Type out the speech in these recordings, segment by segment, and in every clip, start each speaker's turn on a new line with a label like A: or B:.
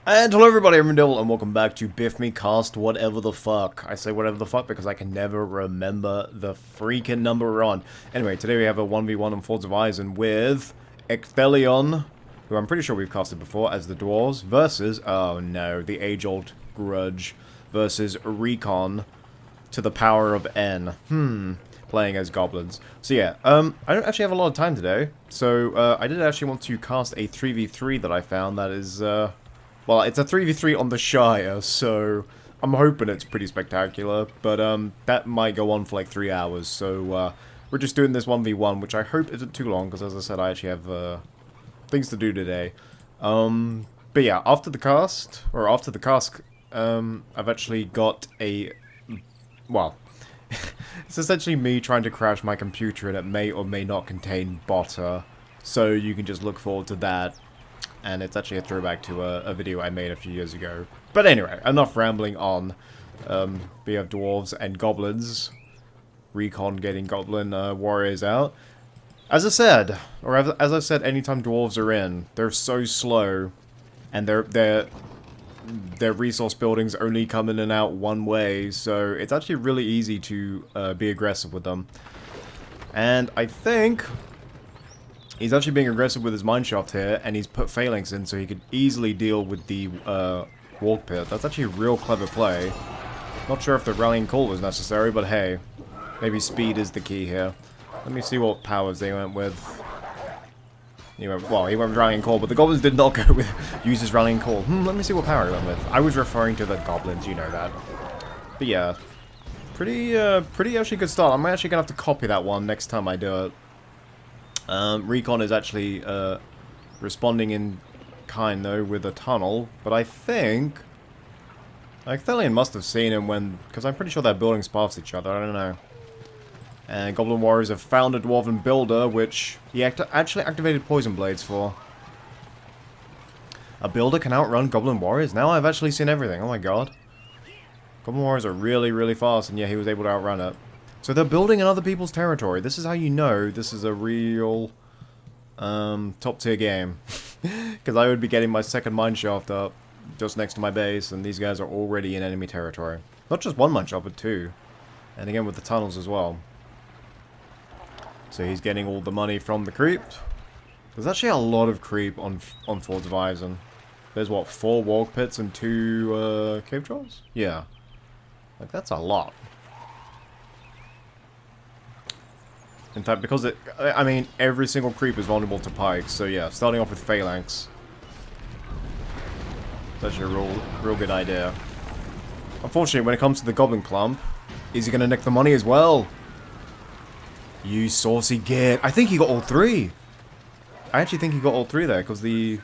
A: And hello everybody, I'm RuudDevil, and welcome back to BFME Cast Whatever the Fuck. I say whatever the fuck because I can never remember the freaking number we're on. Anyway, today we have a 1v1 on Fords of Eisen with Ecthelion, who I'm pretty sure we've casted before as the dwarves, versus, oh no, the age-old grudge, versus Recon to the power of N. Playing as goblins. So yeah, I don't actually have a lot of time today, so I did actually want to cast a 3v3 that I found that is, well, it's a 3v3 on the Shire, so I'm hoping it's pretty spectacular, but that might go on for like 3 hours, so we're just doing this 1v1, which I hope isn't too long, because as I said, I actually have things to do today. But yeah, after the cast, I've actually got a, well, it's essentially me trying to crash my computer, and it may or may not contain botter, so you can just look forward to that. And it's actually a throwback to a video I made a few years ago. But anyway, enough rambling on. We have dwarves and goblins. Recon getting goblin warriors out. As I said, or as I said, anytime dwarves are in, they're so slow, and their resource buildings only come in and out one way. So it's actually really easy to be aggressive with them. And I think he's actually being aggressive with his mineshaft here, and he's put phalanx in so he could easily deal with the walk pit. That's actually a real clever play. Not sure if the rallying call was necessary, but hey, maybe speed is the key here. Let me see what powers they went with. He went with rallying call, but the goblins did not go with use his rallying call. Let me see what power he went with. I was referring to the goblins, you know that. But yeah, pretty actually good start. I'm actually gonna have to copy that one next time I do it. Recon is actually responding in kind, though, with a tunnel, but I think Ecthelion must have seen him when, because I'm pretty sure they're buildings past each other, I don't know. And Goblin Warriors have found a Dwarven Builder, which he actually activated Poison Blades for. A Builder can outrun Goblin Warriors? Now I've actually seen everything, oh my god. Goblin Warriors are really, really fast, and yeah, he was able to outrun it. So they're building in other people's territory. This is how you know this is a real top tier game. Because I would be getting my second mineshaft up just next to my base, and these guys are already in enemy territory. Not just one mineshaft, but two. And again with the tunnels as well. So he's getting all the money from the creep. There's actually a lot of creep on Fords of Eisen. There's what, 4 walk pits and 2 cave trolls? Yeah. Like, that's a lot. In fact, because I mean, every single creep is vulnerable to pikes, so yeah, starting off with phalanx. It's actually a real good idea. Unfortunately, when it comes to the goblin clump, is he gonna nick the money as well? You saucy git. I think he got all 3. I actually think he got all 3 there, because the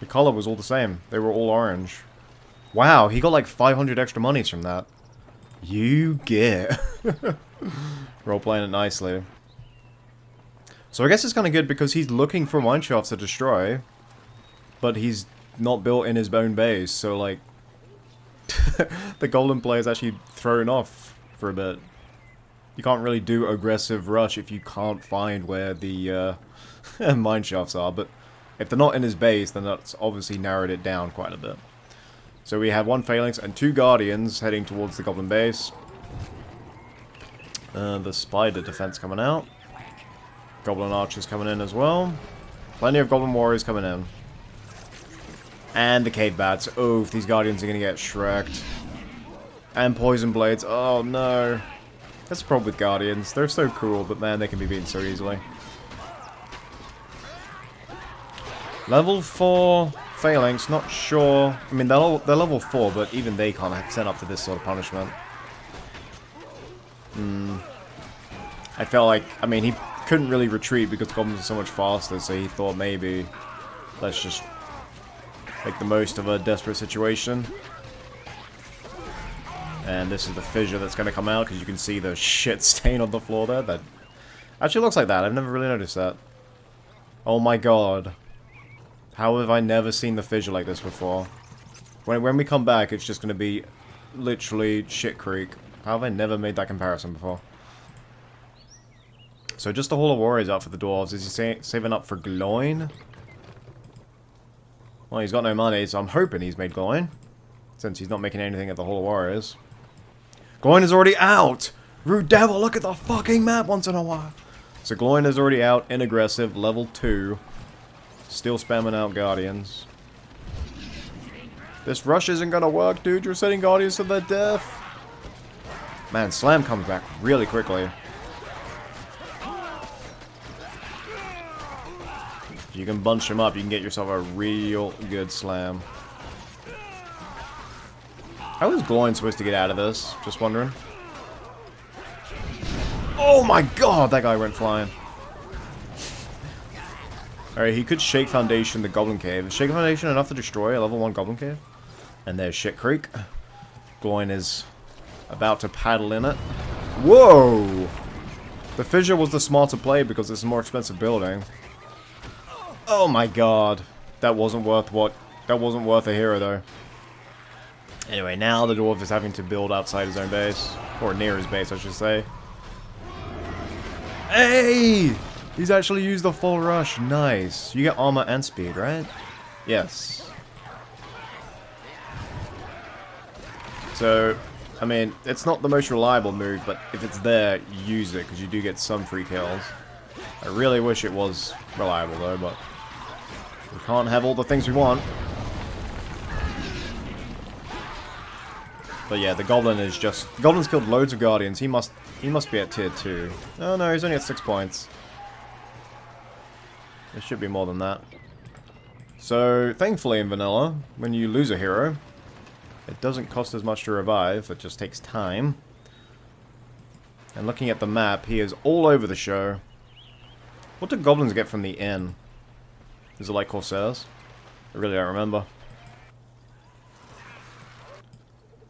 A: color was all the same. They were all orange. Wow, he got like 500 extra monies from that. You get. Role playing it nicely. So I guess it's kind of good because he's looking for mineshafts to destroy, but he's not built in his own base, so like the golden player is actually thrown off for a bit. You can't really do aggressive rush if you can't find where the mineshafts are, but if they're not in his base, then that's obviously narrowed it down quite a bit. So we have 1 phalanx and 2 guardians heading towards the goblin base. The spider defense coming out. Goblin archers coming in as well. Plenty of goblin warriors coming in. And the cave bats. Oof, these guardians are going to get shreked. And poison blades. Oh no. That's the problem with guardians. They're so cool, but man, they can be beaten so easily. Level 4 phalanx, not sure. I mean, they're level 4, but even they can't send up to this sort of punishment. I felt like, I mean, he couldn't really retreat because goblins are so much faster, so he thought maybe let's just make the most of a desperate situation. And this is the fissure that's going to come out, because you can see the shit stain on the floor there. That actually looks like that. I've never really noticed that. Oh my god. How have I never seen the fissure like this before? When we come back, it's just going to be literally shit creek. How have I never made that comparison before? So just a Hall of Warriors out for the dwarves. Is he saving up for Gloin? Well, he's got no money, so I'm hoping he's made Gloin. Since he's not making anything at the Hall of Warriors. Gloin is already out! RuudDevil, look at the fucking map once in a while! So Gloin is already out, in aggressive, level 2. Still spamming out Guardians. This rush isn't gonna work, dude. You're sending Guardians to their death. Man, Slam comes back really quickly. If you can bunch him up, you can get yourself a real good Slam. How is Gloin supposed to get out of this? Just wondering. Oh my god, that guy went flying. Alright, he could Shake Foundation the Goblin Cave. Is Shake Foundation enough to destroy a level 1 Goblin Cave? And there's Shit Creek. Gloin is about to paddle in it. Whoa! The Fissure was the smarter play because it's a more expensive building. Oh my god. That wasn't worth a hero though. Anyway, now the Dwarf is having to build outside his own base. Or near his base, I should say. Hey! He's actually used the full rush. Nice. You get armor and speed, right? Yes. So, I mean, it's not the most reliable move, but if it's there, use it, because you do get some free kills. I really wish it was reliable, though, but we can't have all the things we want. But yeah, the Goblin is just... Goblin's killed loads of Guardians. He must be at tier 2. Oh no, he's only at 6 points. There should be more than that. So, thankfully in Vanilla, when you lose a hero, it doesn't cost as much to revive, it just takes time. And looking at the map, he is all over the show. What do Goblins get from the inn? Is it like Corsairs? I really don't remember.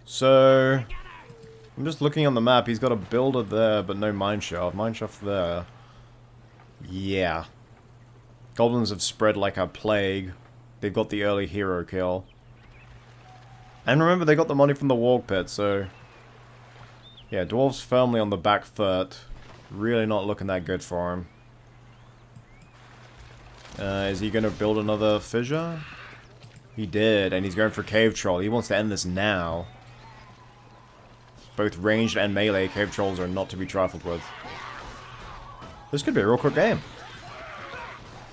A: So, I'm just looking on the map, he's got a builder there, but no mineshaft. Mineshaft there. Yeah. Goblins have spread like a plague. They've got the early hero kill. And remember, they got the money from the Warg Pit, so... Yeah, Dwarf's firmly on the back foot. Really not looking that good for him. Is he going to build another Fissure? He did, and he's going for Cave Troll. He wants to end this now. Both ranged and melee Cave Trolls are not to be trifled with. This could be a real quick game.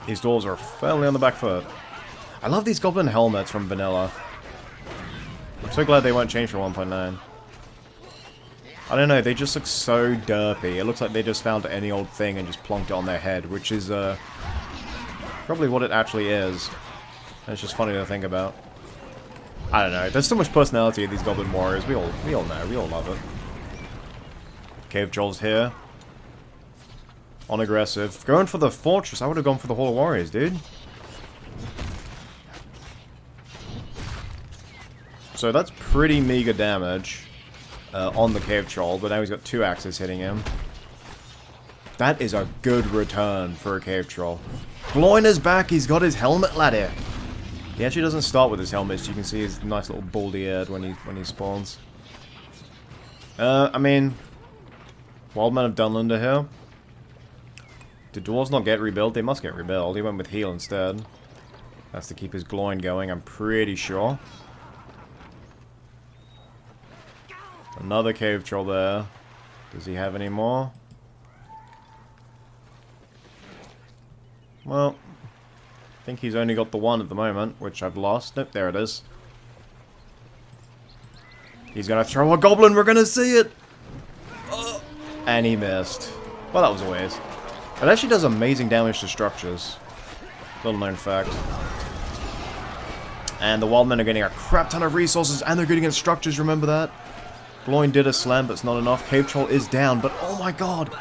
A: These Dwarves are firmly on the back foot. I love these Goblin helmets from Vanilla. I'm so glad they won't change for 1.9. I don't know, they just look so derpy. It looks like they just found any old thing and just plonked it on their head, which is probably what it actually is. And it's just funny to think about. I don't know, there's so much personality in these Goblin Warriors. We all know, we all love it. Cave Trolls here. On aggressive. Going for the Fortress, I would have gone for the Hall of Warriors, dude. So that's pretty meager damage on the Cave Troll, but now he's got 2 axes hitting him. That is a good return for a Cave Troll. Gloin is back, he's got his helmet ladder. He actually doesn't start with his helmet, so you can see his nice little baldy head when he spawns. I mean, Wildman of Dunlander here. Did Dwarves not get rebuilt? They must get rebuilt. He went with heal instead. That's to keep his Gloin going, I'm pretty sure. Another Cave Troll there. Does he have any more? Well, I think he's only got the one at the moment, which I've lost. Nope, there it is. He's gonna throw a Goblin, we're gonna see it! And he missed. Well, that was a waste. It actually does amazing damage to structures. Little known fact. And the Wildmen are getting a crap ton of resources, and they're getting in structures, remember that? Gloin did a slam, but it's not enough. Cave Troll is down, but oh my god!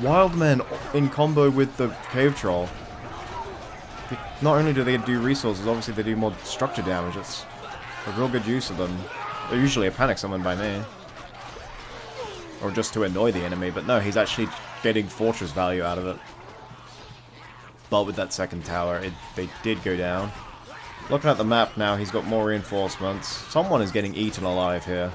A: Wildmen in combo with the Cave Troll. Not only do they do resources, obviously they do more structure damage. It's a real good use of them. They're usually a panic summon by me. Or just to annoy the enemy, but no, he's actually getting fortress value out of it. But with that second tower, they did go down. Looking at the map now, he's got more reinforcements. Someone is getting eaten alive here.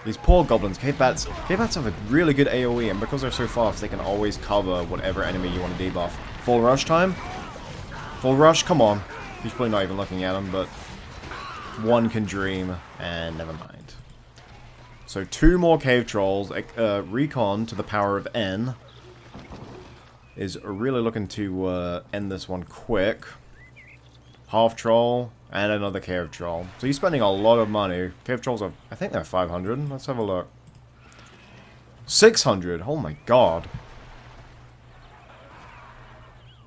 A: These poor Goblins, Cave Bats have a really good AoE, and because they're so fast, they can always cover whatever enemy you want to debuff. Full rush time? Full rush? Come on. He's probably not even looking at him, but one can dream, and never mind. So 2 more cave trolls. Recon to the power of N is really looking to end this one quick. Half troll and another cave troll. So he's spending a lot of money. Cave trolls are, I think they're 500. Let's have a look. 600. Oh my god.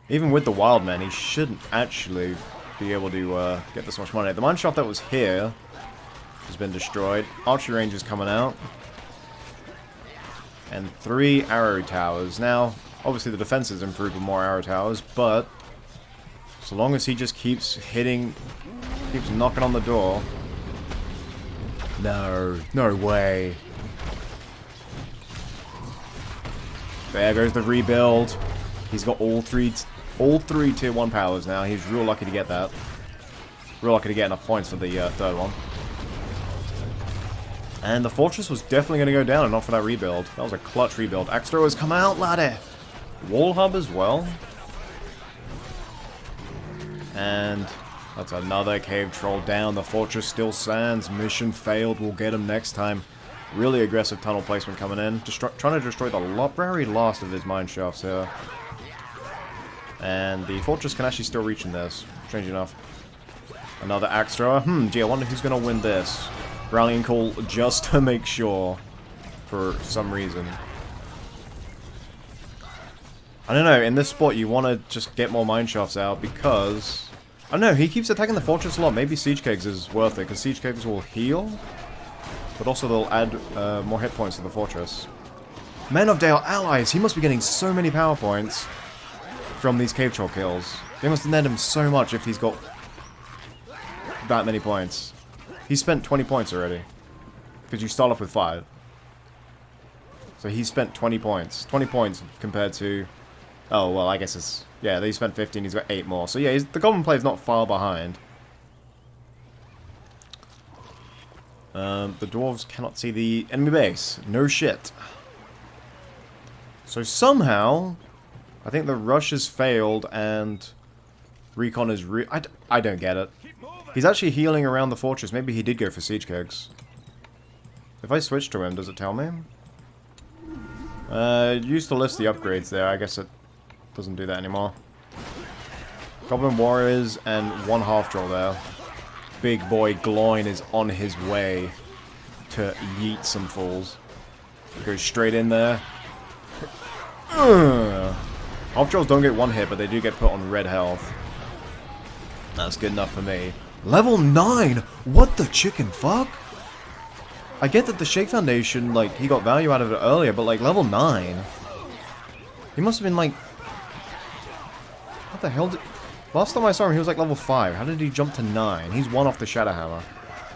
A: Even with the wild man, he shouldn't actually be able to get this much money. The mineshaft that was here has been destroyed. Archery range is coming out. And 3 arrow towers. Now, obviously the defense is improved with more arrow towers, but so long as he just keeps hitting, keeps knocking on the door. No, no way. There goes the rebuild. He's got all three tier 1 powers now. He's real lucky to get that. Real lucky to get enough points for the 3rd one. And the fortress was definitely going to go down and not for that rebuild. That was a clutch rebuild. Axe throwers come out, laddie. Wall hub as well. And that's another cave troll down. The fortress still stands. Mission failed. We'll get him next time. Really aggressive tunnel placement coming in. Trying to destroy the very last of his mine shafts here. And the fortress can actually still reach in this. Strange enough. Another axe thrower. Gee, I wonder who's going to win this. Rallying call just to make sure. For some reason. I don't know. In this spot, you want to just get more mine shafts out because I don't know. He keeps attacking the fortress a lot. Maybe siege kegs is worth it because siege kegs will heal. But also they'll add more hit points to the fortress. Men of Dale allies. He must be getting so many power points from these cave troll kills. They must net him so much if he's got that many points. He spent 20 points already. Because you start off with 5. So he spent 20 points. 20 points compared to... Oh, well, I guess it's... Yeah, they spent 15. He's got 8 more. So yeah, the goblin player's not far behind. The dwarves cannot see the enemy base. No shit. So somehow, I think the rush has failed and recon is I don't get it. He's actually healing around the fortress. Maybe he did go for siege kegs. If I switch to him, does it tell me? Used to list the upgrades there. I guess it doesn't do that anymore. Goblin warriors and 1 half troll there. Big boy Gloin is on his way to yeet some fools. Goes straight in there. Half trolls don't get 1 hit, but they do get put on red health. That's good enough for me. Level 9! What the chicken fuck? I get that the Shake Foundation, like, he got value out of it earlier, but like, level 9? He must have been like... What the hell did... Last time I saw him, he was like level 5. How did he jump to 9? He's 1 off the Shadow Hammer.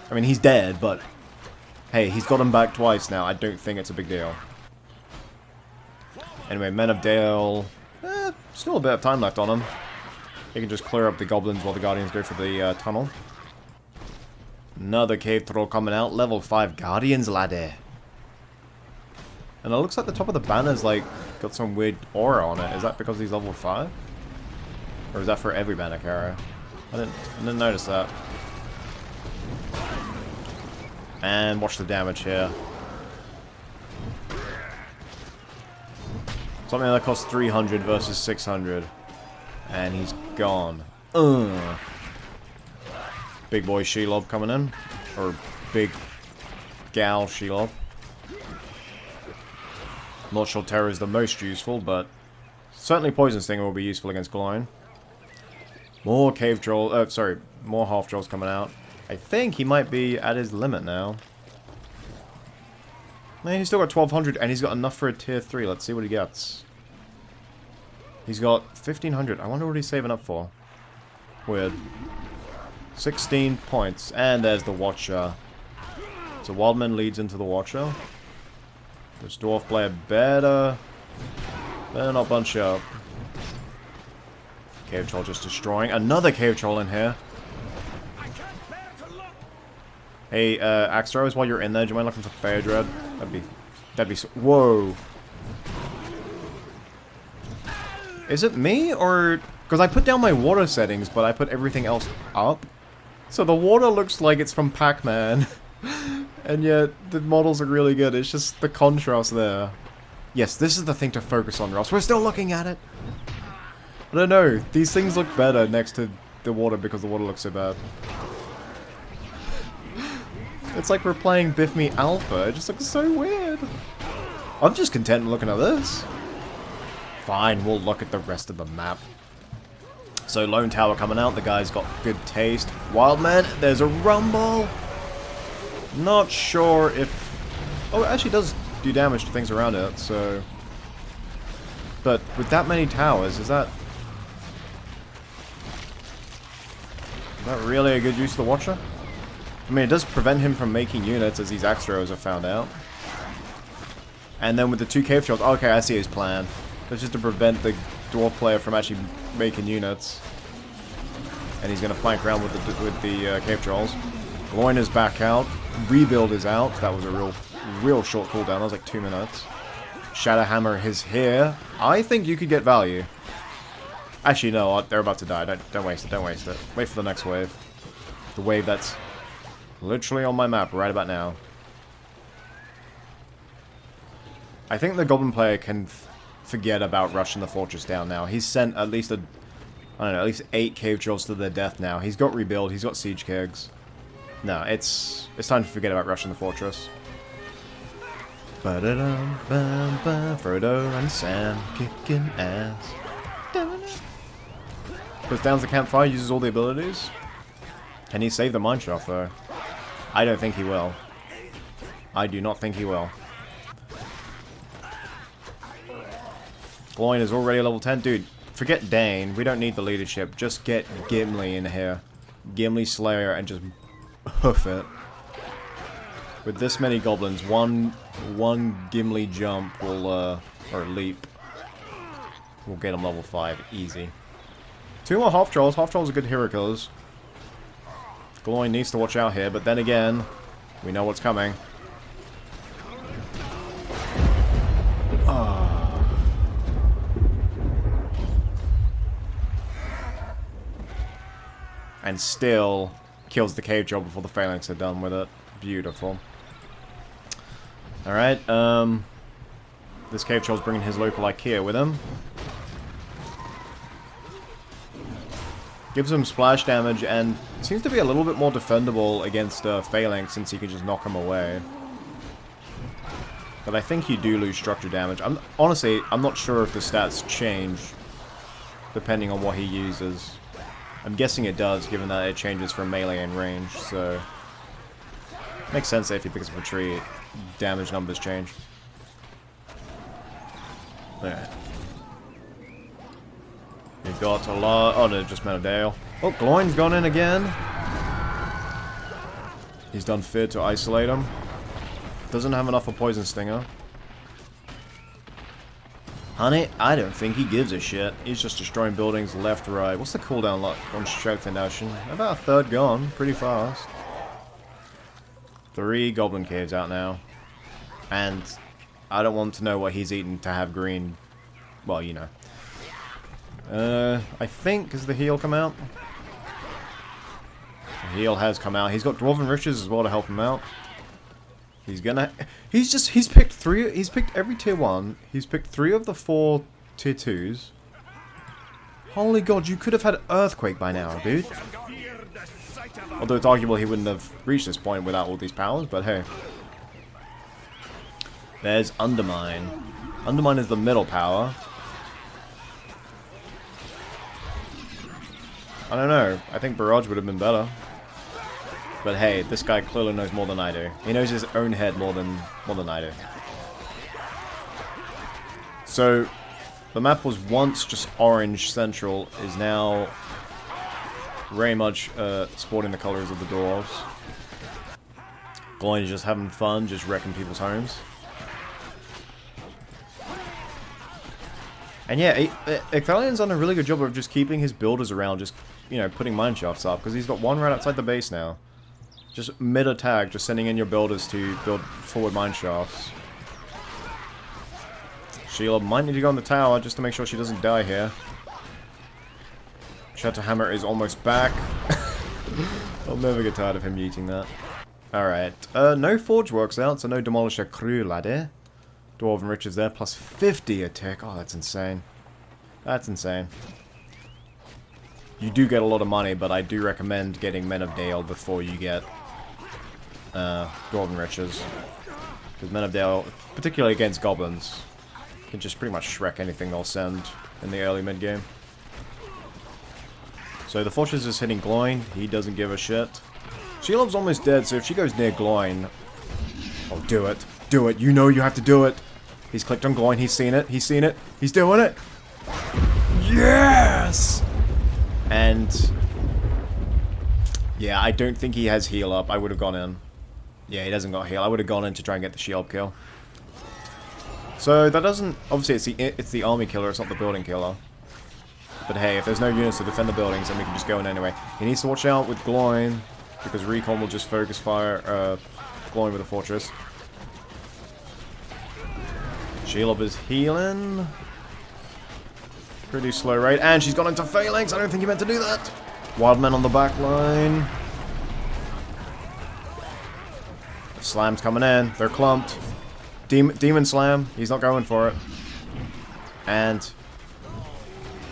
A: I mean, he's dead, but... Hey, he's got him back twice now. I don't think it's a big deal. Anyway, Men of Dale... still a bit of time left on him. He can just clear up the goblins while the guardians go for the tunnel. Another cave troll coming out. Level 5 guardians, laddie. And it looks like the top of the banner's like got some weird aura on it. Is that because he's level 5? Or is that for every banner carrier? I didn't notice that. And watch the damage here. Something that costs 300 versus 600. And he's gone. Big boy Shelob coming in. Or big gal Shelob. Not sure Terror is the most useful, but certainly Poison Stinger will be useful against Gloin. More cave troll, sorry, more half trolls coming out. I think he might be at his limit now. Man, he's still got 1200 and he's got enough for a tier 3. Let's see what he gets. He's got 1500. I wonder what he's saving up for. Weird. 16 points. And there's the Watcher. So Wildman leads into the Watcher. This dwarf player better not bunch up. Cave troll just destroying. Another cave troll in here. Hey, axe throwers, while you're in there, do you mind looking for Fire Dread? That'd be whoa. Is it me, or... Because I put down my water settings, but I put everything else up. So the water looks like it's from Pac-Man. And yet, the models are really good. It's just the contrast there. Yes, this is the thing to focus on, Ross. We're still looking at it. I don't know. These things look better next to the water because the water looks so bad. It's like we're playing BFME Alpha. It just looks so weird. I'm just content looking at this. Fine, we'll look at the rest of the map. So, Lone Tower coming out. The guy's got good taste. Wildman, there's a rumble. Not sure if... Oh, it actually does do damage to things around it, so... But with that many towers, is that really a good use of the Watcher? I mean, it does prevent him from making units, as these axe throwers have found out. And then with the 2 cave trolls... Okay, I see his plan. That's just to prevent the dwarf player from actually making units. And he's going to flank around with the cave trolls. Gloin is back out. Rebuild is out. That was a real short cooldown. That was like 2 minutes. Shadowhammer is here. I think you could get value. Actually, no. They're about to die. Don't waste it. Don't waste it. Wait for the next wave. The wave that's literally on my map right about now. I think the Goblin player can forget about rushing the fortress down now. He's sent at least at least 8 cave trolls to their death now. He's got rebuild. He's got siege kegs. No, it's time to forget about rushing the fortress. Frodo and Sam kicking ass. Puts down the campfire, uses all the abilities. Can he save the mineshaft though? I don't think he will. I do not think he will. Gloin is already level 10. Dude, forget Dane. We don't need the leadership. Just get Gimli in here. Gimli Slayer and just hoof it. With this many goblins, one Gimli jump will, or leap, will get him level 5. Easy. 2 more half trolls. Half trolls are good hero killers. Gloin needs to watch out here, but then again, we know what's coming. And still kills the cave troll before the phalanx are done with it. Beautiful. Alright, this cave troll's bringing his local IKEA with him. Gives him splash damage and seems to be a little bit more defendable against phalanx since he can just knock him away. But I think you do lose structure damage. Honestly, I'm not sure if the stats change depending on what he uses. I'm guessing it does, given that it changes from melee and range, so... Makes sense that if he picks up a tree, damage numbers change. There. We've got a lot... Oh no, just Menadale. Oh, Gloin's gone in again. He's done Fear to isolate him. Doesn't have enough for Poison Stinger. Honey, I don't think he gives a shit. He's just destroying buildings left, right. What's the cooldown like on Strength and Ocean? About a third gone. Pretty fast. 3 Goblin Caves out now. And I don't want to know what he's eaten to have green. Well, you know. I think, has the heal come out? The heal has come out. He's got Dwarven Riches as well to help him out. He's gonna... He's picked 3... He's picked every tier 1. He's picked 3 of the 4 tier 2s. Holy god, you could have had Earthquake by now, dude. Although it's arguable he wouldn't have reached this point without all these powers, but hey. There's Undermine. Undermine is the middle power. I don't know. I think Barrage would have been better. But hey, this guy clearly knows more than I do. He knows his own head more than I do. So, the map was once just orange central, is now very much sporting the colors of the dwarves. Gloin is just having fun, just wrecking people's homes. And yeah, Icthalion's done a really good job of just keeping his builders around, just, you know, putting mineshafts up, because he's got one right outside the base now. Just mid-attack, just sending in your builders to build forward mineshafts. Sheila might need to go on the tower just to make sure she doesn't die here. Shatterhammer is almost back. I'll never get tired of him yeeting that. Alright. No Forge works out, so no Demolisher Crew, laddie. Dwarven Riches there, plus 50 attack. Oh, that's insane. That's insane. You do get a lot of money, but I do recommend getting Men of Dale before you get Dwarven Riches. Because Men of Dale, particularly against goblins, can just pretty much Shrek anything they'll send in the early mid-game. So the Fortress is hitting Gloin. He doesn't give a shit. Shelob's almost dead, so if she goes near Gloin... Oh, do it. Do it. You know you have to do it. He's clicked on Gloin. He's seen it. He's seen it. He's doing it. Yes! And... yeah, I don't think he has heal up. I would have gone in. Yeah, he doesn't got heal. I would have gone in to try and get the shield kill. So that doesn't... obviously, it's the army killer. It's not the building killer. But hey, if there's no units to defend the buildings, then we can just go in anyway. He needs to watch out with Gloin, because Recon will just focus fire Gloin with a fortress. Shelob is healing. Pretty slow rate. And she's gone into phalanx. I don't think he meant to do that. Wildmen on the back line. Slam's coming in. They're clumped. Demon Slam. He's not going for it. And...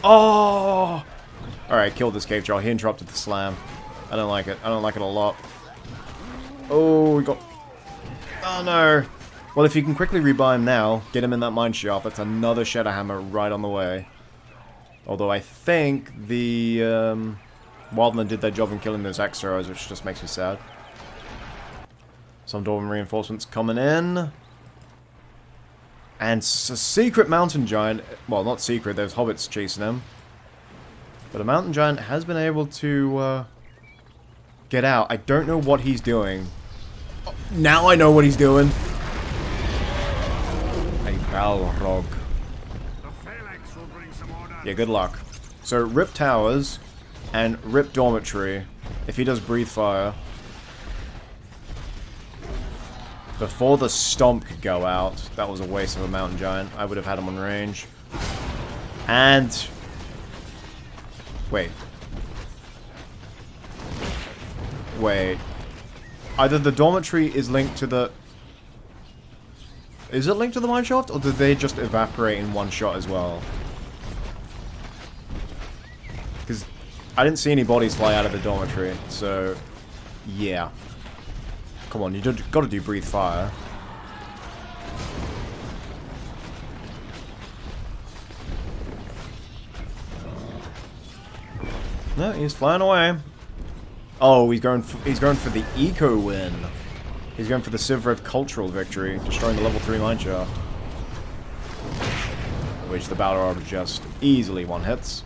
A: oh! Alright, killed this cave troll. He interrupted the slam. I don't like it. I don't like it a lot. Oh, we got... oh no! Well, if you can quickly rebuy him now, get him in that mine shaft, that's another Shadowhammer right on the way. Although I think the Wildmen did their job in killing those X-Throwers, which just makes me sad. Some Dwarven reinforcements coming in. And a secret mountain giant, well, not secret, there's hobbits chasing him. But a mountain giant has been able to get out. I don't know what he's doing. Oh, now I know what he's doing. A Balrog. Yeah, good luck. So, rip towers and rip dormitory if he does breathe fire. Before the stomp could go out, that was a waste of a mountain giant. I would have had him on range. And... wait. Wait. Either the dormitory is linked to the... is it linked to the mineshaft, or did they just evaporate in one shot as well? Because I didn't see any bodies fly out of the dormitory, so... yeah. Come on, you gotta do breathe fire. No, he's flying away. Oh, he's going for the eco win. He's going for the Sivrev cultural victory, destroying the level 3 mineshaft. Which the Balrog just easily one-hits.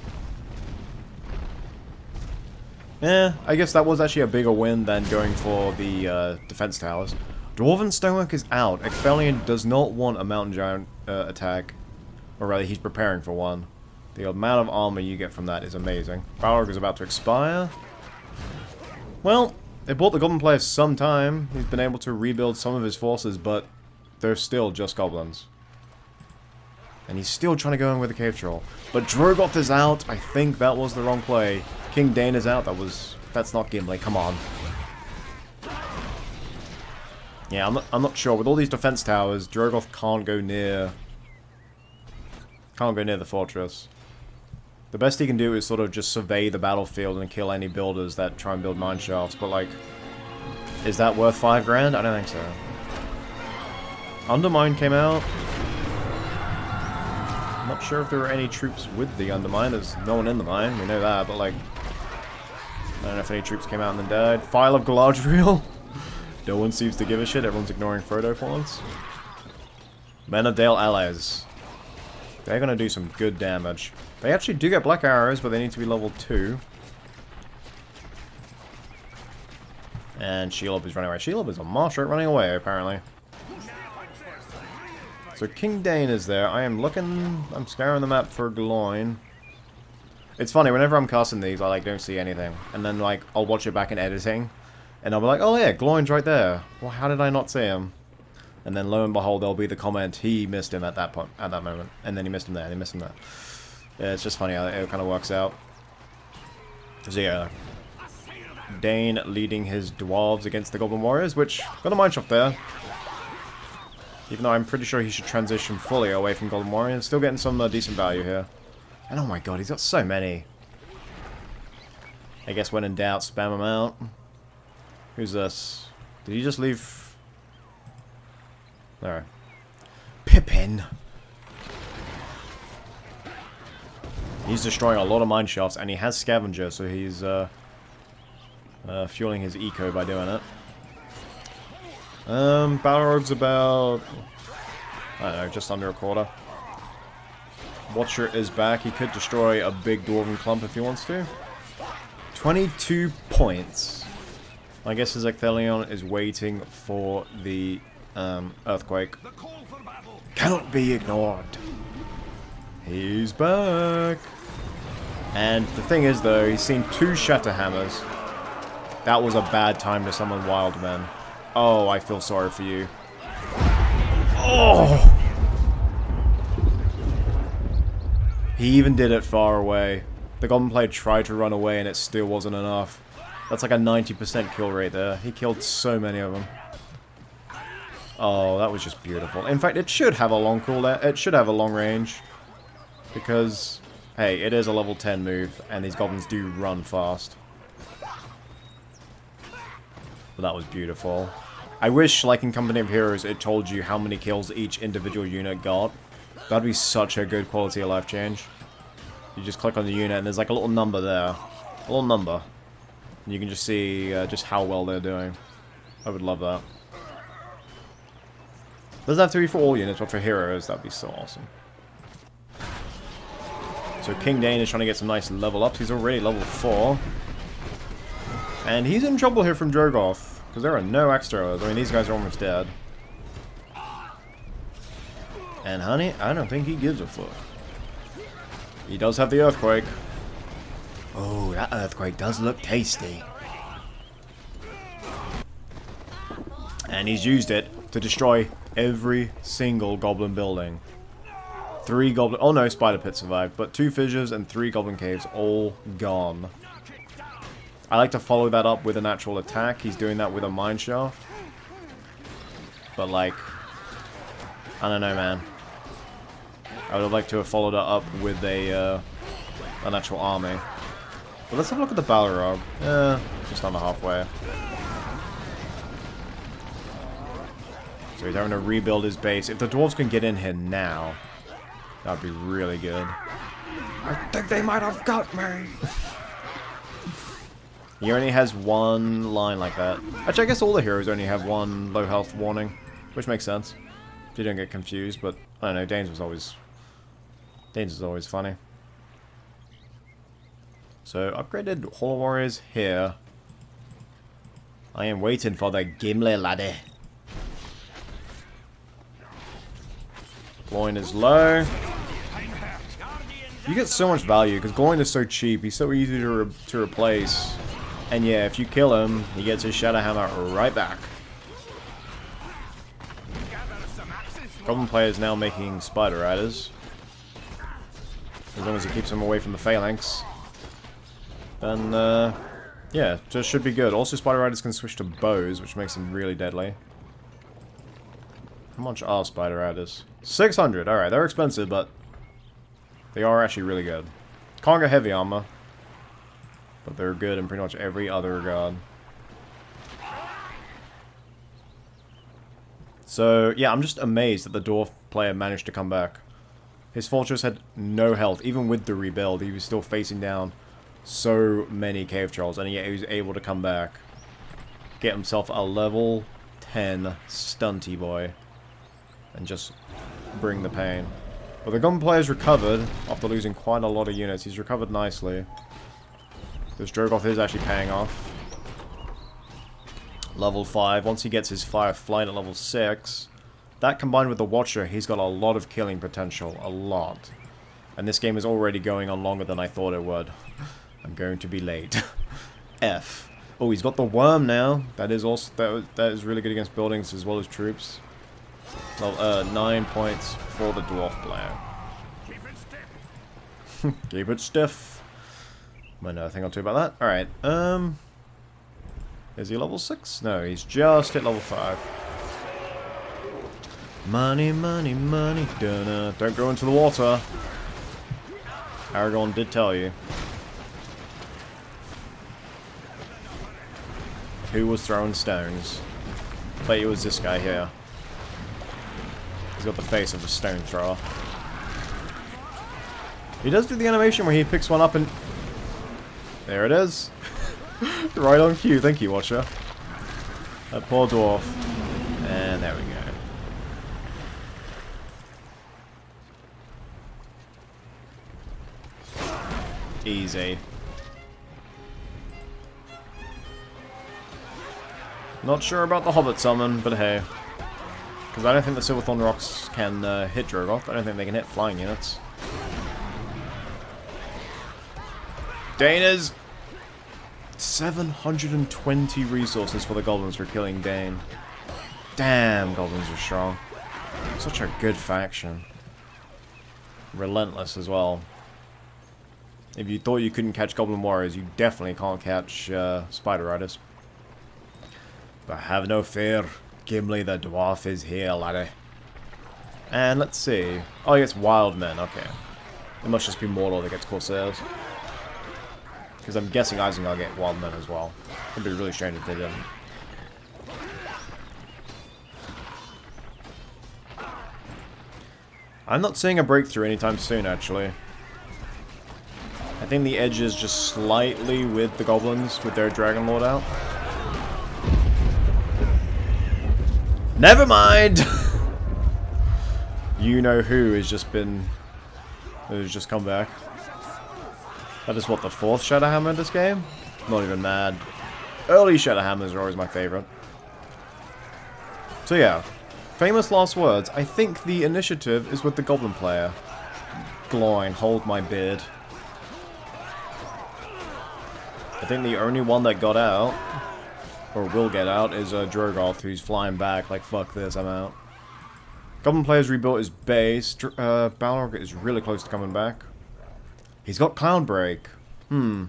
A: Yeah, I guess that was actually a bigger win than going for the defense towers. Dwarven Stonework is out. Expellion does not want a mountain giant attack. Or rather, he's preparing for one. The amount of armor you get from that is amazing. Balrog is about to expire. Well, it bought the goblin player some time. He's been able to rebuild some of his forces, but they're still just goblins. And he's still trying to go in with a cave troll. But Drogoth is out. I think that was the wrong play. King Dane is out. That's not Gimli. Come on. Yeah, I'm not sure. With all these defense towers, Drogoth can't go near the fortress. The best he can do is sort of just survey the battlefield and kill any builders that try and build mine shafts. But like, is that worth 5 grand? I don't think so. Undermine came out. I'm not sure if there were any troops with the Undermine. There's no one in the mine. We know that, but like, I don't know if any troops came out and then died. File of Galadriel. No one seems to give a shit. Everyone's ignoring Frodo for once. Men of Dale allies. They're going to do some good damage. They actually do get black arrows, but they need to be level 2. And Shelob is running away. Shelob is a marshal running away, apparently. So King Dane is there. I'm scouring the map for Gloin. It's funny, whenever I'm casting these, I like don't see anything. And then like, I'll watch it back in editing. And I'll be like, oh yeah, Gloin's right there. Well, how did I not see him? And then lo and behold, there'll be the comment, he missed him at that point, at that moment. And then he missed him there, and he missed him there. Yeah, it's just funny how it kind of works out. So yeah, Dane leading his dwarves against the Goblin Warriors, which got a mineshaft there. Even though I'm pretty sure he should transition fully away from Goblin Warriors. Still getting some decent value here. And oh my god, he's got so many. I guess when in doubt, spam him out. Who's this? Did he just leave? No. Pippin. He's destroying a lot of mine shafts, and he has Scavenger, so he's fueling his eco by doing it. Balrog's about, I don't know, just under a quarter. Watcher is back. He could destroy a big dwarven clump if he wants to. 22 points. I guess his Ecthelion is waiting for the earthquake. Cannot be ignored. He's back. And the thing is, though, he's seen 2 Shatterhammers. That was a bad time to summon Wildmen. Oh, I feel sorry for you. Oh! He even did it far away. The Goblin player tried to run away and it still wasn't enough. That's like a 90% kill rate there. He killed so many of them. Oh, that was just beautiful. In fact, it should have a long cooldown. It should have a long range. Because, hey, it is a level 10 move, and these goblins do run fast. But that was beautiful. I wish, like in Company of Heroes, it told you how many kills each individual unit got. That'd be such a good quality of life change. You just click on the unit, and there's like a little number there. A little number. And you can just see just how well they're doing. I would love that. Doesn't have to be for all units, but for heroes, that'd be so awesome. So King Dane is trying to get some nice level ups. He's already level 4. And he's in trouble here from Drogoth, because there are no extras. I mean, these guys are almost dead. And honey, I don't think he gives a fuck. He does have the earthquake. Oh, that earthquake does look tasty. And he's used it to destroy every single goblin building. 3 goblin... Oh no, Spider Pit survived. But 2 fissures and 3 goblin caves all gone. I like to follow that up with an actual attack. He's doing that with a mine shaft. But like... I don't know, man. I would have liked to have followed it up with a an actual army. But let's have a look at the Balrog. Just under halfway. So he's having to rebuild his base. If the dwarves can get in here now, that'd be really good. I think they might have got me. He only has 1 line like that. Actually, I guess all the heroes only have 1 low health warning, which makes sense. If you don't get confused, but I don't know. Dane's was always funny. So upgraded Hall Warriors here. I am waiting for the Gimli laddie. Gloin is low. You get so much value because Gloin is so cheap. He's so easy to replace. And yeah, if you kill him, he gets his Shadow Hammer right back. Goblin player is now making Spider Riders. As long as he keeps them away from the Phalanx. Then, yeah, just should be good. Also, Spider Riders can switch to bows, which makes them really deadly. How much are Spider Riders? 600. Alright, they're expensive, but they are actually really good. Can't get heavy armor, but they're good in pretty much every other regard. So, yeah, I'm just amazed that the dwarf player managed to come back. His fortress had no health. Even with the rebuild, he was still facing down so many cave trolls, and yet he was able to come back. Get himself a level 10 stunty boy. And just bring the pain. But the Goblin player's recovered after losing quite a lot of units. He's recovered nicely. This Drogoth is actually paying off. Level 5. Once he gets his Fire Flight at level 6, that combined with the Watcher, he's got a lot of killing potential. A lot. And this game is already going on longer than I thought it would. I'm going to be late. F. Oh, he's got the Worm now. That is also that is really good against buildings as well as troops. Well, 9 points for the dwarf player. Keep it stiff. Might know a thing or two about that. Alright, is he level 6? No, he's just hit level 5. Money, money, money, dunna. Don't go into the water. Aragorn did tell you. Who was throwing stones? Bet it was this guy here. He's got the face of a stone thrower. He does do the animation where he picks one up and... There it is. Right on cue. Thank you, Watcher. That poor dwarf. And there we go. Easy. Not sure about the Hobbit summon, but hey. Because I don't think the Silverthorn Rocks can hit Drogoth. I don't think they can hit flying units. Dane's 720 resources for the goblins for killing Dane. Damn, goblins are strong. Such a good faction. Relentless as well. If you thought you couldn't catch Goblin Warriors, you definitely can't catch Spider Riders. But have no fear, Gimli the Dwarf is here, laddie. And let's see. Oh, he gets Wild Men, okay. It must just be Mordor that gets Corsairs. Because I'm guessing Isengard get Wild Men as well. It'd be really strange if they didn't. I'm not seeing a breakthrough anytime soon, actually. I think the edge is just slightly with the goblins with their Dragon Lord out. Never mind! You know who has just been... who's just come back. That is what, the 4th Shadowhammer in this game? Not even mad. Early Shadowhammers are always my favorite. So yeah, famous last words. I think the initiative is with the Goblin player. Gloin, hold my beard. I think the only one that got out, or will get out, is Drogoth, who's flying back like, fuck this, I'm out. Goblin player's rebuilt his base. Balrog is really close to coming back. He's got Cloud Break. Is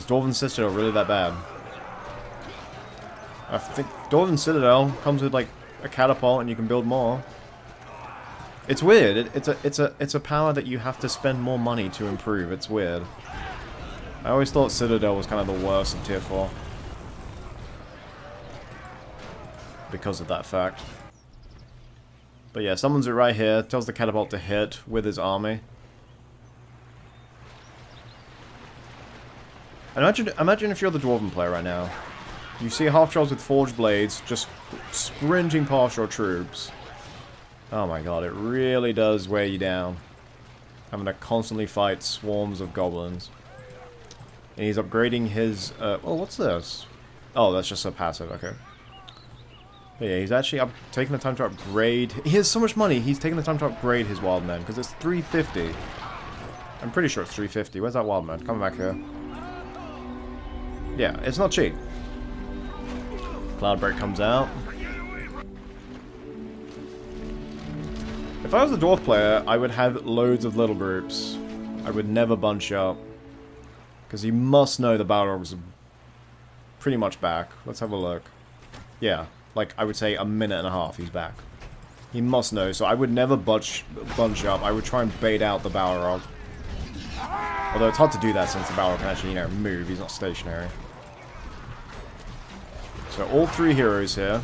A: Dwarven Citadel really that bad? I think Dwarven Citadel comes with like a catapult and you can build more. It's weird. It's a power that you have to spend more money to improve. It's weird. I always thought Citadel was kind of the worst of tier 4. Because of that fact. But yeah, summons it right here. Tells the catapult to hit with his army. Imagine if you're the Dwarven player right now. You see half-trolls with forged blades just sprinting past your troops. Oh my god, it really does wear you down. Having to constantly fight swarms of goblins. And he's upgrading his... oh, what's this? Oh, that's just a passive, okay. But yeah, he's actually taking the time to upgrade... He has so much money, he's taking the time to upgrade his Wild Men, because it's 350. I'm pretty sure it's 350. Where's that Wild Man? Coming back here. Yeah, it's not cheap. Cloudbreak comes out. If I was a dwarf player, I would have loads of little groups. I would never bunch up. Because you must know the Balrogs are pretty much back. Let's have a look. Yeah, like I would say a minute and a half he's back. He must know, so I would never bunch up. I would try and bait out the Balrog. Although it's hard to do that since the Balrog can actually, you know, move. He's not stationary. So all 3 heroes here,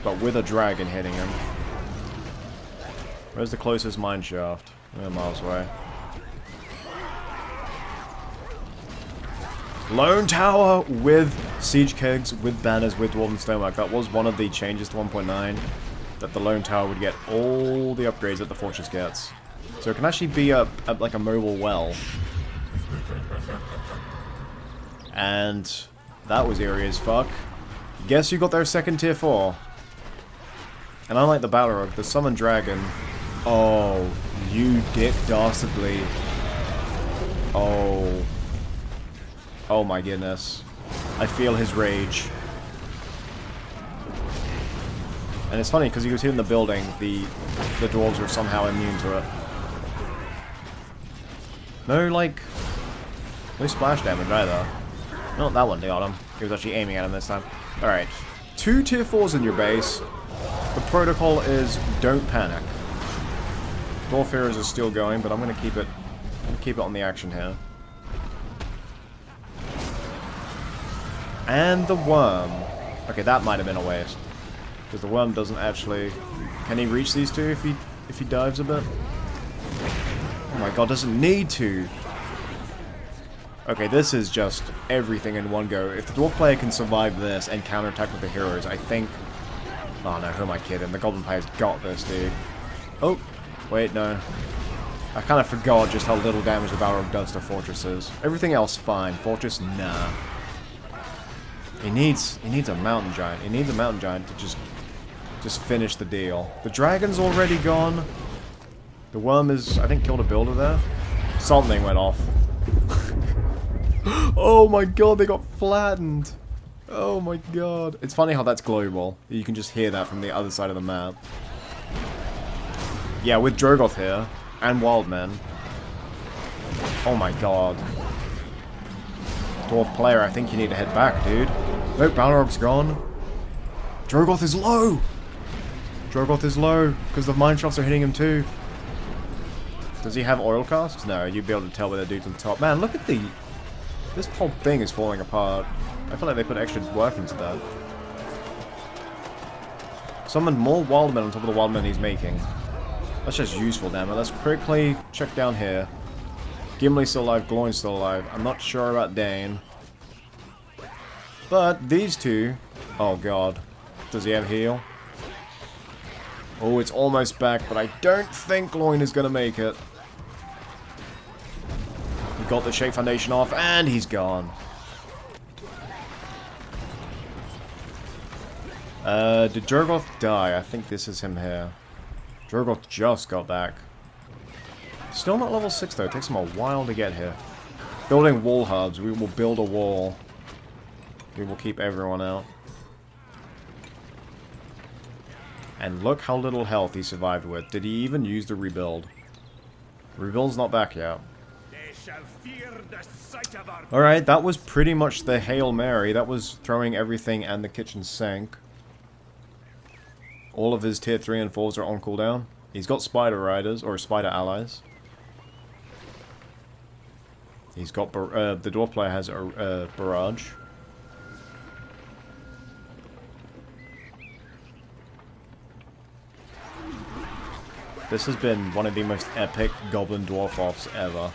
A: but with a dragon hitting him. Where's the closest mine shaft? We're miles away. Lone Tower with siege kegs, with banners, with Dwarven Stonework. That was one of the changes to 1.9. That the Lone Tower would get all the upgrades that the fortress gets. So it can actually be like a mobile well. And that was eerie as fuck. Guess who got their second tier 4? And unlike the Balrog, the Summon Dragon... Oh, you dick dastardly. Oh. Oh my goodness. I feel his rage. And it's funny, because he was hitting the building, the dwarves were somehow immune to it. No, like... no splash damage either. Not that one got him. He was actually aiming at him this time. Alright. 2 tier 4s in your base. The protocol is don't panic. Dwarf Heroes is still going, but I'm gonna keep it on the action here. And the worm. Okay, that might have been a waste. Because the worm doesn't actually... can he reach these two if he dives a bit? Oh my god, doesn't need to. Okay, this is just everything in one go. If the dwarf player can survive this and counterattack with the heroes, I think... oh no, who am I kidding? The goblin player's got this, dude. Oh, wait, no. I kind of forgot just how little damage the Balrog does to fortresses. Everything else fine. Fortress, nah. He needs a mountain giant. He needs a mountain giant to just finish the deal. The dragon's already gone. The worm is, I think, killed a builder there. Something went off. Oh my god, they got flattened. Oh my god. It's funny how that's global. You can just hear that from the other side of the map. Yeah, with Drogoth here, and Wildmen. Oh my god. Dwarf player, I think you need to head back, dude. Nope, Balrog's gone. Drogoth is low! Drogoth is low, because the mine shafts are hitting him too. Does he have oil casks? No, you'd be able to tell by the dudes on top. Man, look at the... this whole thing is falling apart. I feel like they put extra work into that. Summoned more Wildmen on top of the Wildmen he's making. That's just useful, damn it. Let's quickly check down here. Gimli's still alive, Gloin's still alive. I'm not sure about Dane. But these two... oh god. Does he have heal? Oh, it's almost back, but I don't think Gloin is going to make it. He got the Shape Foundation off, and he's gone. Did Drogoth die? I think this is him here. Drogoth just got back. Still not level 6 though, it takes him a while to get here. Building wall hubs, we will build a wall. We will keep everyone out. And look how little health he survived with. Did he even use the rebuild? Rebuild's not back yet. Alright, that was pretty much the Hail Mary. That was throwing everything and the kitchen sink. All of his tier 3 and 4s are on cooldown. He's got spider riders, or spider allies. He's got, the dwarf player has a barrage. This has been one of the most epic goblin dwarf offs ever.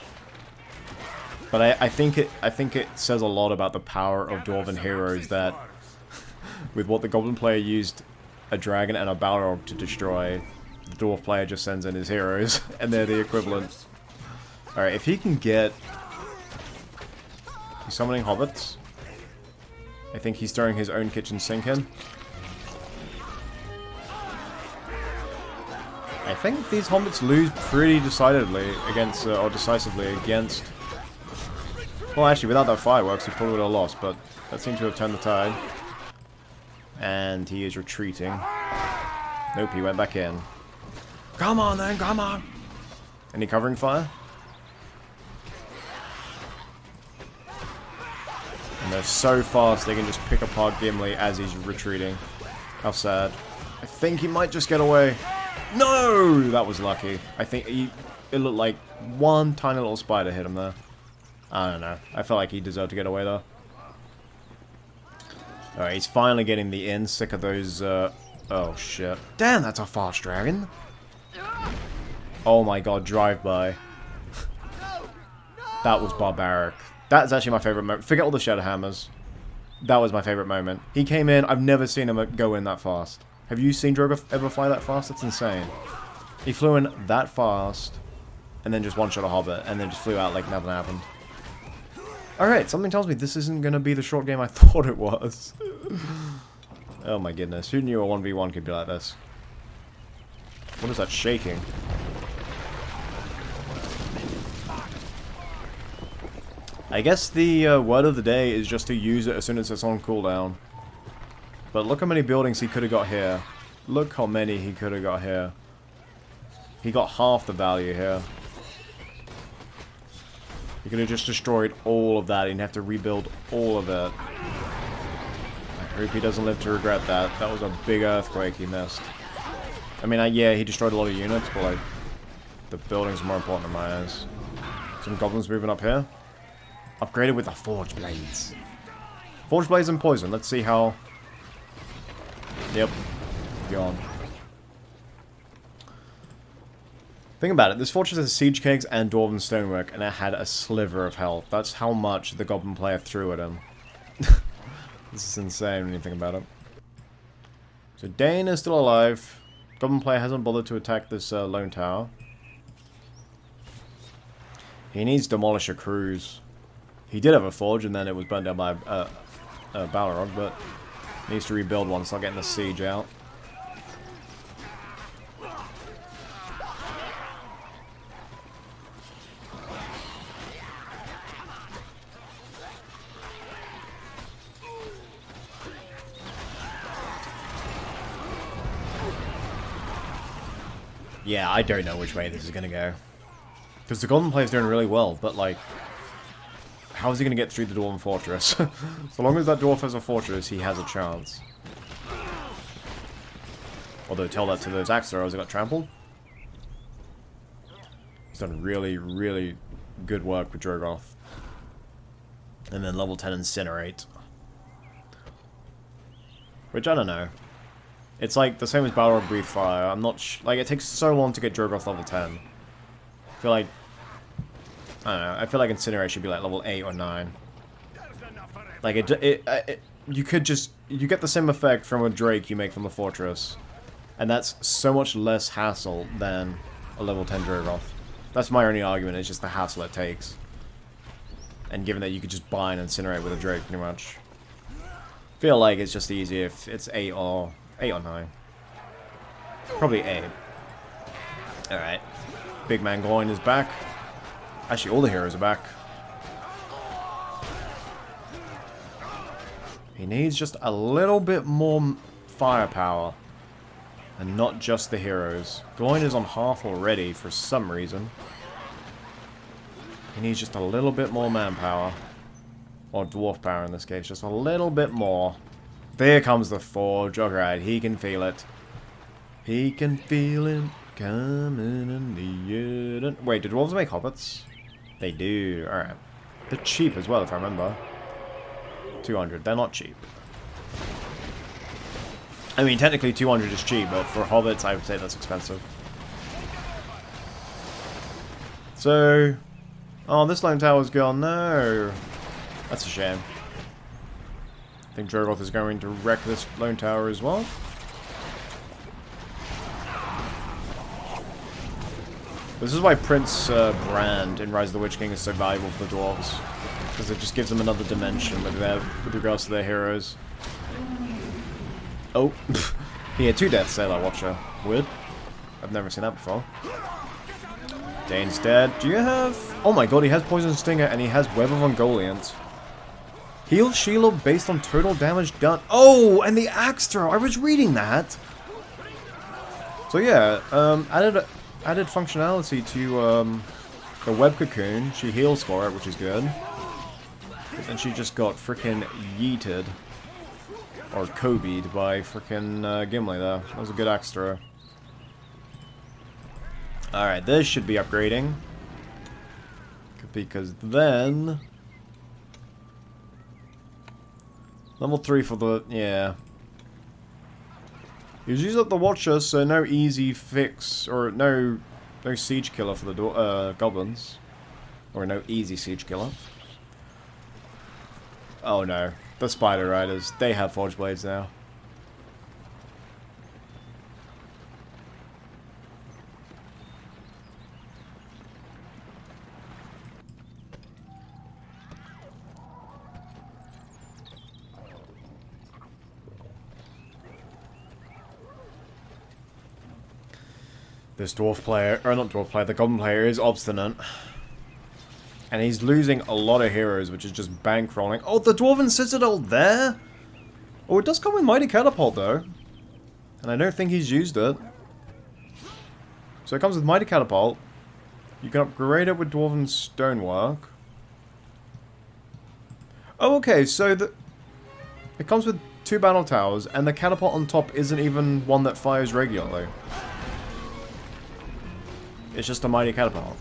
A: But I think it says a lot about the power of dwarven heroes that with what the goblin player used a dragon and a Balrog to destroy, the dwarf player just sends in his heroes and they're the equivalent. Alright, if he can get... he's summoning hobbits. I think he's throwing his own kitchen sink in. I think these hobbits lose pretty decidedly against, or decisively against... well, actually, without that fireworks, he probably would have lost, but that seemed to have turned the tide. And he is retreating. Nope, he went back in. Come on, then, come on! Any covering fire? And they're so fast, they can just pick apart Gimli as he's retreating. How sad. I think he might just get away. No! That was lucky. I think it looked like one tiny little spider hit him there. I don't know. I felt like he deserved to get away though. Alright, he's finally getting the inn. Sick of those, oh shit. Damn, that's a fast dragon! Oh my god, drive-by. That was barbaric. That's actually my favorite moment. Forget all the Shadow Hammers. That was my favorite moment. He came in, I've never seen him go in that fast. Have you seen Drogoth ever fly that fast? That's insane. He flew in that fast, and then just one-shot a hobbit, and then just flew out like nothing happened. Alright, something tells me this isn't going to be the short game I thought it was. Oh my goodness, who knew a 1v1 could be like this? What is that shaking? I guess the word of the day is just to use it as soon as it's on cooldown. But look how many buildings he could have got here. Look how many he could have got here. He got half the value here. He could have just destroyed all of that. He'd have to rebuild all of it. I hope he doesn't live to regret that. That was a big earthquake he missed. I mean, yeah, he destroyed a lot of units, but like, the building's more important in my eyes. Some goblins moving up here. Upgraded with the Forge Blades. Forge Blades and Poison. Let's see how... Yep. Gone. Think about it. This fortress has siege kegs and dwarven stonework, and it had a sliver of health. That's how much the goblin player threw at him. This is insane when you think about it. So Dane is still alive. Goblin player hasn't bothered to attack this lone tower. He needs to demolish a cruise. He did have a forge, and then it was burned down by Balrog, but he needs to rebuild one, start getting the siege out. Yeah, I don't know which way this is going to go. Because the Golden Player's doing really well, but like, how is he going to get through the Dwarven Fortress? So long as that dwarf has a fortress, he has a chance. Although, tell that to those axe throwers that got trampled. He's done really, really good work with Drogoth. And then level 10 Incinerate. Which, I don't know. It's like the same as Balrog Breathe Fire. I'm not like, it takes so long to get Drogoth level 10. I feel like, I don't know, I feel like Incinerate should be like level 8 or 9. Like, you could just, you get the same effect from a Drake you make from the Fortress. And that's so much less hassle than a level 10 Drogoth. That's my only argument, it's just the hassle it takes. And given that you could just buy and Incinerate with a Drake, pretty much. Feel like it's just easier if it's 8 or 9. Probably 8. Alright. Big Man Gloin is back. Actually, all the heroes are back. He needs just a little bit more firepower. And not just the heroes. Gloin is on half already for some reason. He needs just a little bit more manpower. Or dwarf power in this case. Just a little bit more. There comes the forge. Alright, he can feel it. He can feel it coming in the air. Wait, do dwarves make hobbits? They do. Alright. They're cheap as well, if I remember. 200. They're not cheap. I mean, technically 200 is cheap, but for hobbits, I would say that's expensive. So... Oh, this lone tower's gone. No. That's a shame. I think Drogoth is going to wreck this lone tower as well. This is why Prince Brand in Rise of the Witch King is so valuable for the dwarves. Because it just gives them another dimension with regards to their heroes. Oh. He had 2 deaths there, that Watcher. Weird. I've never seen that before. Dane's dead. Do you have... Oh my god, he has Poison Stinger and he has Web of Ungoliant. Heal Shield based on total damage done. Oh, and the Axe Throw. I was reading that. So yeah, added functionality to the Web Cocoon. She heals for it, which is good. But then she just got frickin' yeeted. Or Kobe'd by frickin' Gimli there. That was a good Axe Throw. Alright, this should be upgrading. Because then... Level 3 for the... yeah. He's used up the Watcher, so no easy fix, or no siege killer for the goblins. Or no easy siege killer. Oh no. The Spider Riders, they have Forge Blades now. This dwarf player, or not dwarf player, the goblin player is obstinate. And he's losing a lot of heroes, which is just bankrolling. Oh, the Dwarven Citadel there? Oh, it does come with Mighty Catapult, though. And I don't think he's used it. So it comes with Mighty Catapult. You can upgrade it with Dwarven Stonework. Oh, okay, so it comes with 2 battle towers, and the catapult on top isn't even one that fires regularly. It's just a mighty catapult.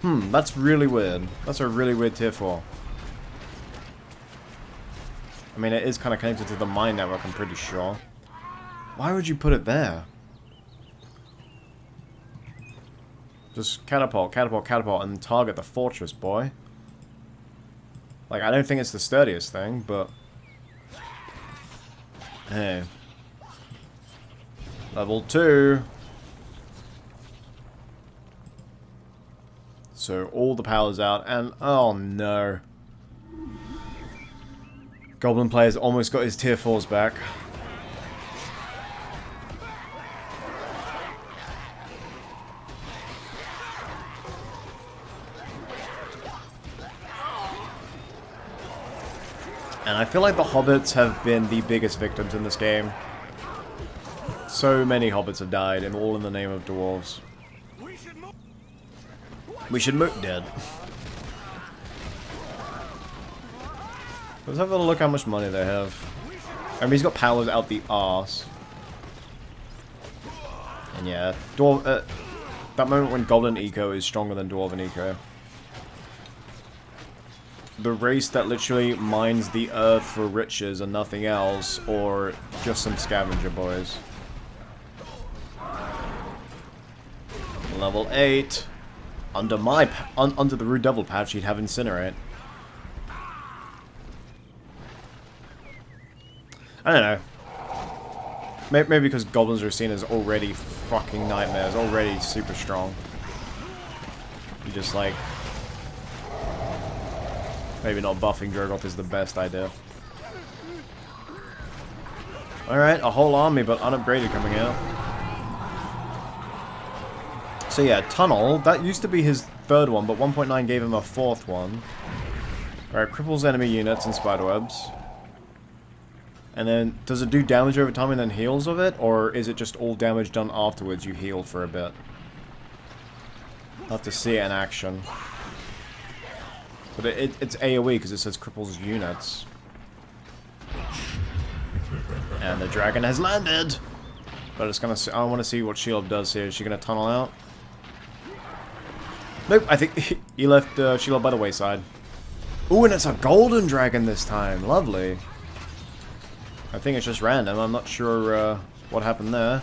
A: That's really weird. That's a really weird tier 4. I mean, it is kind of connected to the mine network, I'm pretty sure. Why would you put it there? Just catapult, catapult, catapult, and target the fortress, boy. Like, I don't think it's the sturdiest thing, but... Hey. Level 2. So, all the power's out, and... Oh, no. Goblin player's almost got his tier 4s back. And I feel like the hobbits have been the biggest victims in this game. So many hobbits have died, and all in the name of dwarves. We should move dead. Let's have a look how much money they have. I mean, he's got powers out the arse. And yeah, that moment when Goblin Eco is stronger than Dwarven Eco. The race that literally mines the earth for riches and nothing else, or just some scavenger boys. Level 8. Under under the RuudDevil patch, he'd have Incinerate. I don't know. Maybe because goblins are seen as already fucking nightmares, already super strong. You just like... Maybe not buffing Drogoth is the best idea. Alright, a whole army but unupgraded coming out. So yeah, Townnn, that used to be his 3rd one, but 1.9 gave him a 4th one. Alright, cripples enemy units and spiderwebs. And then, does it do damage over time and then heals of it? Or is it just all damage done afterwards, you heal for a bit? I'll have to see it in action. But it's AoE because it says cripples units. And the dragon has landed! But it's gonna. I want to see what Shelob does here. Is she gonna tunnel out? Nope, I think he left Shelob by the wayside. Ooh, and it's a golden dragon this time. Lovely. I think it's just random. I'm not sure what happened there.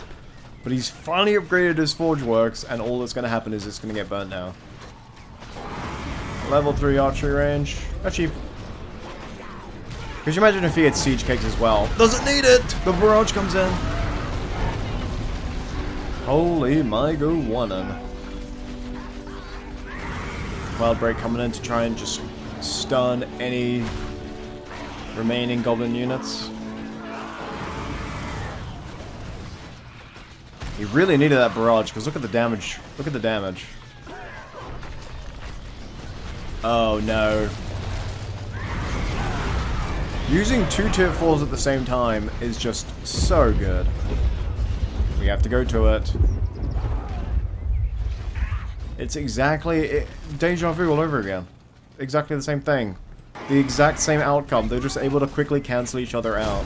A: But he's finally upgraded his Forge Works, and all that's gonna happen is it's gonna get burnt now. Level 3 archery range. Actually, could you imagine if he had siege cakes as well? Doesn't need it! The barrage comes in. Holy my go-wannin'. Wild Break coming in to try and just stun any remaining goblin units. He really needed that barrage, because look at the damage. Look at the damage. Oh no. Using 2 tier 4s at the same time is just so good. We have to go to it. It's exactly... deja vu all over again. Exactly the same thing. The exact same outcome. They're just able to quickly cancel each other out.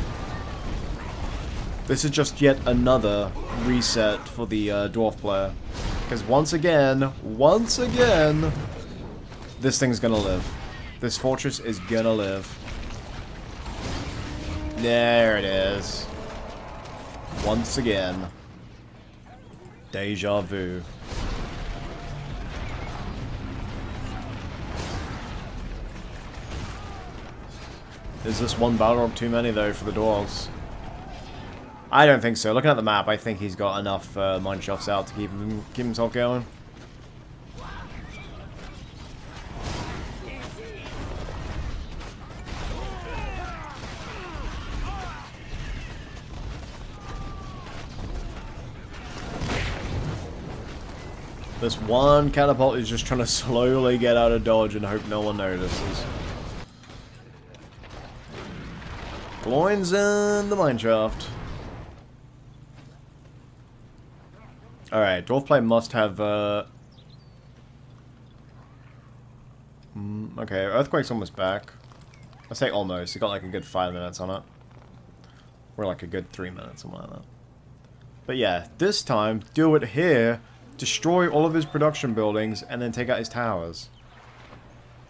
A: This is just yet another reset for the dwarf player. Because once again, this thing's gonna live. This fortress is gonna live. There it is. Once again. Deja vu. Is this one battle orb too many though for the dwarves? I don't think so. Looking at the map, I think he's got enough mine shafts out to keep himself going. This one catapult is just trying to slowly get out of dodge and hope no one notices. Gloin's in the mineshaft. Alright, dwarf play must have, okay, Earthquake's almost back. I say almost. He got like a good 5 minutes on it. Or like a good 3 minutes, something like that. But yeah, this time, do it here, destroy all of his production buildings, and then take out his towers.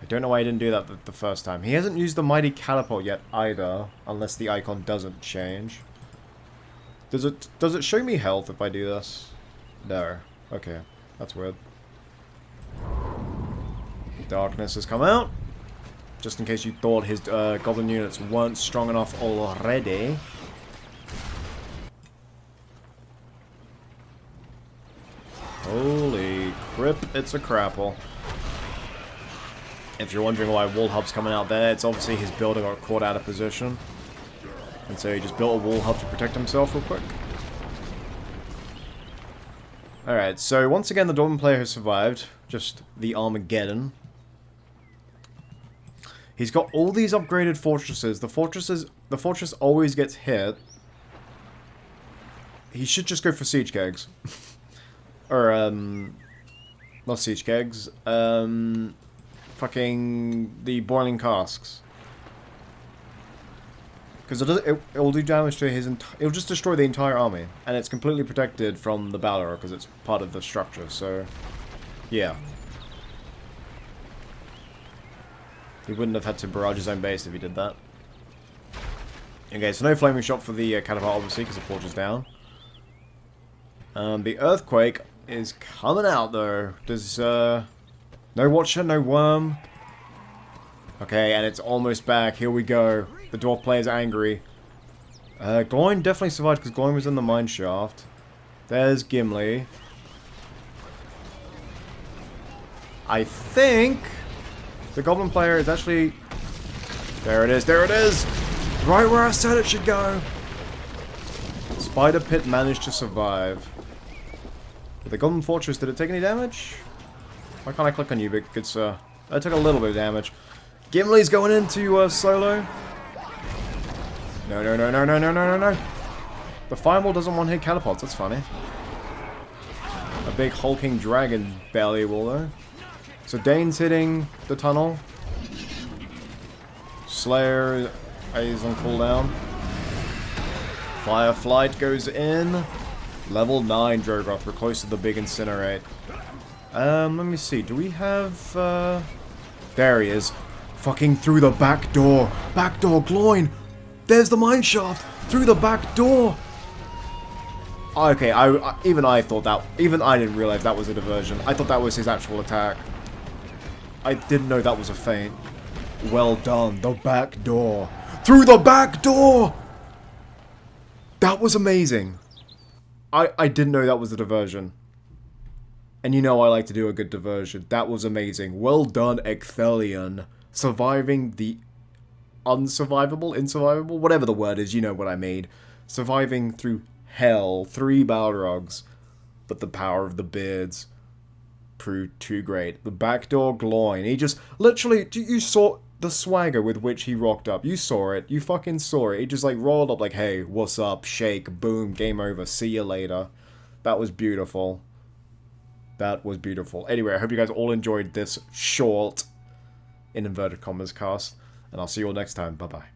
A: I don't know why he didn't do that the first time. He hasn't used the mighty catapult yet either, unless the icon doesn't change. Does it show me health if I do this? No. Okay, that's weird. Darkness has come out. Just in case you thought his goblin units weren't strong enough already. Holy crap, it's a crapple. If you're wondering why wall hub's coming out there, it's obviously his builder got caught out of position. And so he just built a wall hub to protect himself real quick. Alright, so once again the Dortmund player has survived. Just the Armageddon. He's got all these upgraded fortresses. The fortress always gets hit. He should just go for siege kegs. Or, not siege kegs. Fucking the boiling casks. Because it will do damage to his it'll just destroy the entire army. And it's completely protected from the Balor because it's part of the structure, so... yeah. He wouldn't have had to barrage his own base if he did that. Okay, so no flaming shot for the catapult, obviously, because the forge is down. The earthquake is coming out, though. There's, no Watcher, no Worm. Okay, and it's almost back. Here we go. The dwarf player's angry. Gloin definitely survived because Gloin was in the mine shaft. There's Gimli. I think the goblin player is actually... there it is, there it is! Right where I said it should go! Spider Pit managed to survive. The Golden Fortress, did it take any damage? Why can't I click on you, good sir? That took a little bit of damage. Gimli's going into solo. No, no, no, no, no, no, no, no, no. The Fireball doesn't one-hit catapults, that's funny. A big hulking dragon belly will though. So Dane's hitting the tunnel. Slayer is on cooldown. Fireflight goes in. Level 9 Drogoth. We're close to the big incinerate. Let me see. Do we have... there he is. Fucking through the back door. Back door, Gloin. There's the mine shaft. Through the back door. Okay, even I thought that... even I didn't realize that was a diversion. I thought that was his actual attack. I didn't know that was a feint. Well done. The back door. Through the back door! That was amazing. I didn't know that was a diversion. And you know I like to do a good diversion. That was amazing. Well done, Ecthelion. Surviving the unsurvivable, insurvivable, whatever the word is, you know what I mean. Surviving through hell, 3 Balrogs. But the power of the beards proved too great. The backdoor Gloin. He just, literally, you saw the swagger with which he rocked up. You saw it. You fucking saw it. He just like rolled up like, hey, what's up? Shake, boom, game over. See you later. That was beautiful. That was beautiful. Anyway, I hope you guys all enjoyed this short, in inverted commas, cast. And I'll see you all next time. Bye-bye.